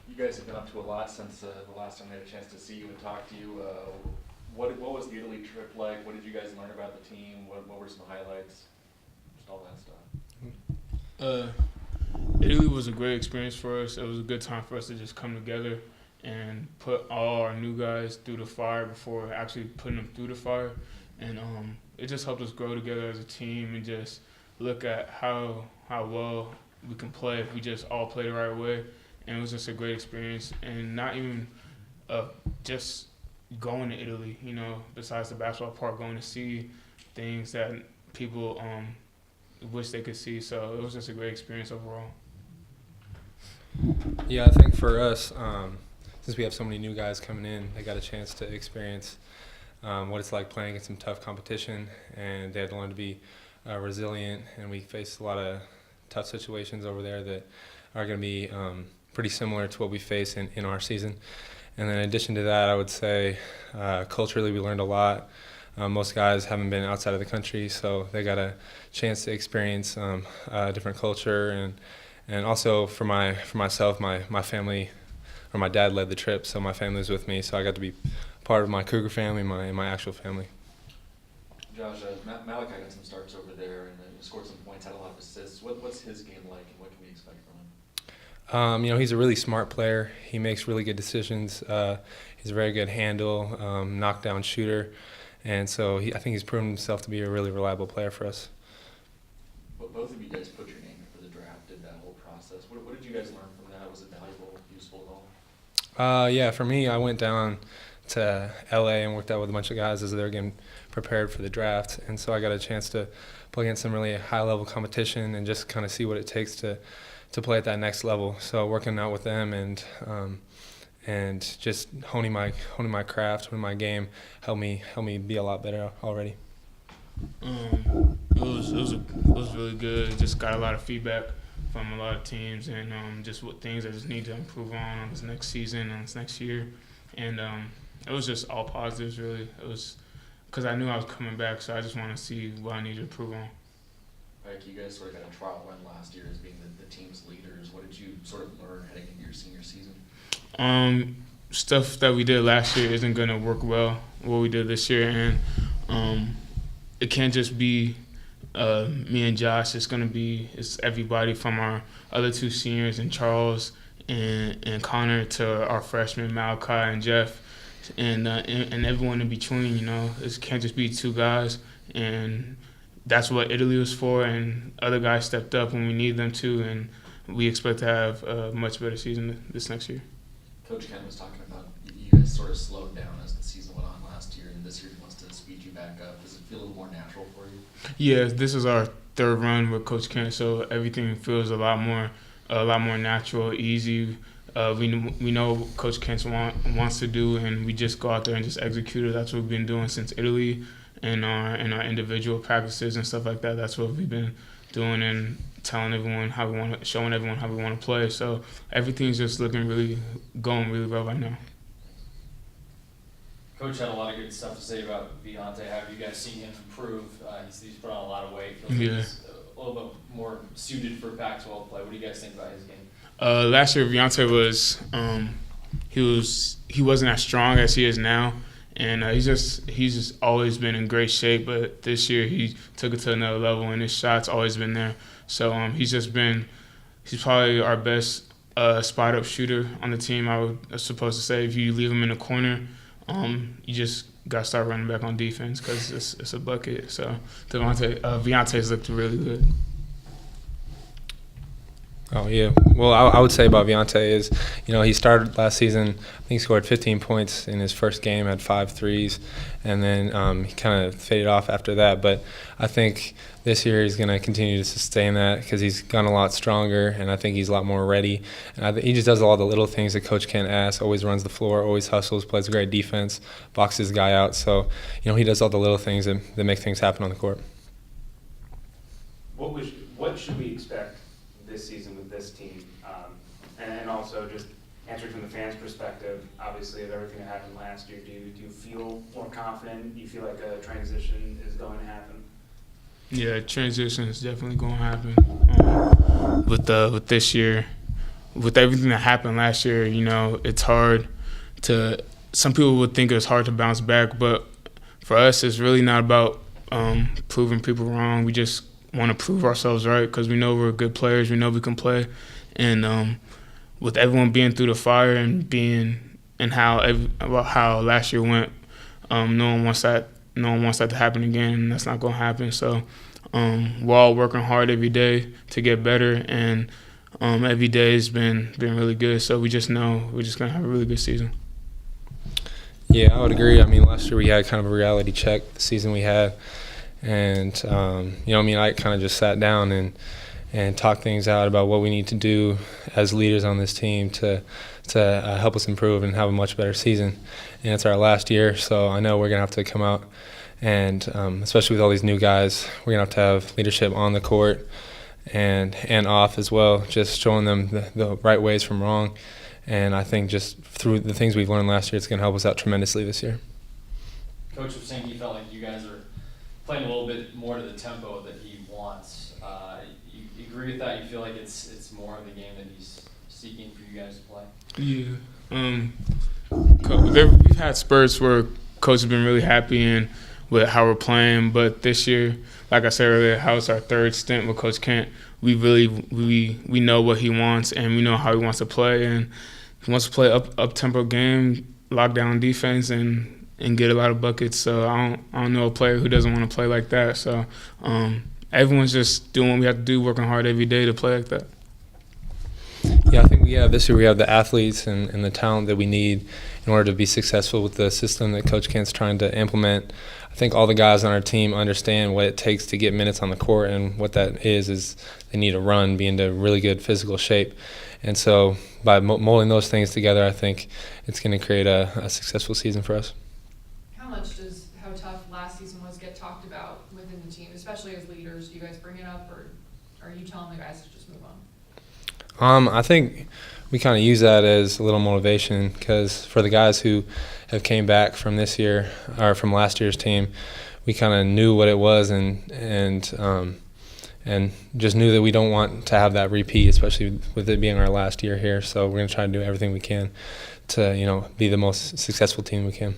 You guys have been up to a lot since the last time we had a chance to see you and talk to you. What was the Italy trip like? What did you guys learn about the team? What were some highlights? Just all that stuff. Italy was a great experience for us. It was a good time for us to just come together and put all our new guys through the fire before actually putting them through the fire. And it just helped us grow together as a team and just look at how well we can play if we just all play the right way. And it was just a great experience. And not even just going to Italy, besides the basketball part, going to see things that people wish they could see. So it was just a great experience overall. Yeah, I think for us, since we have so many new guys coming in, they got a chance to experience what it's like playing in some tough competition, and they had to learn to be resilient. And we faced a lot of tough situations over there that are going to be pretty similar to what we face in our season. And then in addition to that, I would say culturally we learned a lot. Most guys haven't been outside of the country, so they got a chance to experience a different culture. And also for myself, my family, or my dad led the trip, so my family was with me, so I got to be part of my Cougar family, my actual family. Josh, Malachi got some starts over there and scored some points, had a lot of assists. What's his game like, and what can we expect from him? He's a really smart player. He makes really good decisions. He's a very good handle, knockdown shooter, and so I think he's proven himself to be a really reliable player for us. Well, both of you guys put your name in for the draft, did that whole process. What did you guys learn from that? Was it valuable, useful at all? Yeah, for me, I went down to LA and worked out with a bunch of guys as they were getting prepared for the draft, and so I got a chance to play against some really high-level competition and just kind of see what it takes to play at that next level. So working out with them and just honing my craft, honing my game, helped me be a lot better already. It was really good. Just got a lot of feedback from a lot of teams, and just what things I just need to improve on this next season, on this next year, and it was just all positives really. It was because I knew I was coming back, so I just want to see what I need to improve on. Like you guys sort of got a trial run last year as being the team's leaders. What did you sort of learn heading into your senior season? Stuff that we did last year isn't going to work well, what we did this year, and it can't just be me and Josh. It's everybody from our other two seniors and Charles and Connor to our freshmen Malachi and Jeff and everyone in between. It can't just be two guys, and that's what Italy was for. And other guys stepped up when we need them to, and we expect to have a much better season this next year. Coach Kent was talking about you guys sort of slowed down as the season went on last year, and this year he wants to speed you back up. Does it feel a little more natural for you? Yeah, this is our third run with Coach Kent, so everything feels a lot more natural, easy. We know what Coach Kent wants to do, and we just go out there and just execute it. That's what we've been doing since Italy, and our individual practices and stuff like that. That's what we've been doing and showing everyone how we want to play. So everything's just going really well right now. Coach had a lot of good stuff to say about Viante. How have you guys seen him improve? He's put on a lot of weight. Feels like he's a little bit more suited for Pac-12 play. What do you guys think about his game? Last year, Viante was he wasn't as strong as he is now, and he's just always been in great shape. But this year, he took it to another level, and his shot's always been there. So he's probably our best spot up shooter on the team. I was supposed to say, if you leave him in the corner, you just got to start running back on defense because it's a bucket. So Viante's looked really good. Oh, yeah. Well, I would say about Viante is, he started last season, I think he scored 15 points in his first game, had 5 threes, and then he kind of faded off after that. But I think this year he's going to continue to sustain that because he's gotten a lot stronger, and I think he's a lot more ready. And he just does all the little things that Coach Kent asks, always runs the floor, always hustles, plays great defense, boxes guy out. So, he does all the little things that make things happen on the court. What should we expect this season with this team, and also just answering from the fans' perspective, obviously of everything that happened last year, do you feel more confident? Do you feel like a transition is going to happen? Yeah, transition is definitely going to happen with this year. with everything that happened last year, it's hard to. Some people would think it's hard to bounce back, but for us, it's really not about proving people wrong. We just want to prove ourselves right because we know we're good players. We know we can play, and with everyone being through the fire and how last year went, no one wants that to happen again, and that's not going to happen. So we're all working hard every day to get better, and every day has been really good. So we just know we're just going to have a really good season. Yeah, I would agree. I mean, last year we had kind of a reality check, the season we had. And, I kind of just sat down and talked things out about what we need to do as leaders on this team to help us improve and have a much better season. And it's our last year, so I know we're going to have to come out and, especially with all these new guys, we're going to have leadership on the court and off as well, just showing them the right ways from wrong. And I think just through the things we've learned last year, it's going to help us out tremendously this year. Coach was saying he felt like you guys are playing a little bit more to the tempo that he wants. You agree with that? You feel like it's more of the game that he's seeking for you guys to play? Yeah. We've had spurts where coach has been really happy with how we're playing, but this year, like I said earlier, how it's our third stint with Coach Kent, we know what he wants and we know how he wants to play, and he wants to play up-tempo game, lock down defense, and get a lot of buckets. So I don't know a player who doesn't want to play like that. So everyone's just doing what we have to do, working hard every day to play like that. Yeah, I think this year we have the athletes and the talent that we need in order to be successful with the system that Coach Kent's trying to implement. I think all the guys on our team understand what it takes to get minutes on the court, and what that is they need to run, be into really good physical shape. And so by molding those things together, I think it's going to create a successful season for us. How much does how tough last season was get talked about within the team, especially as leaders? Do you guys bring it up, or are you telling the guys to just move on? I think we kind of use that as a little motivation, because for the guys who have came back from this year or from last year's team, we kind of knew what it was and just knew that we don't want to have that repeat, especially with it being our last year here. So we're going to try to do everything we can to be the most successful team we can.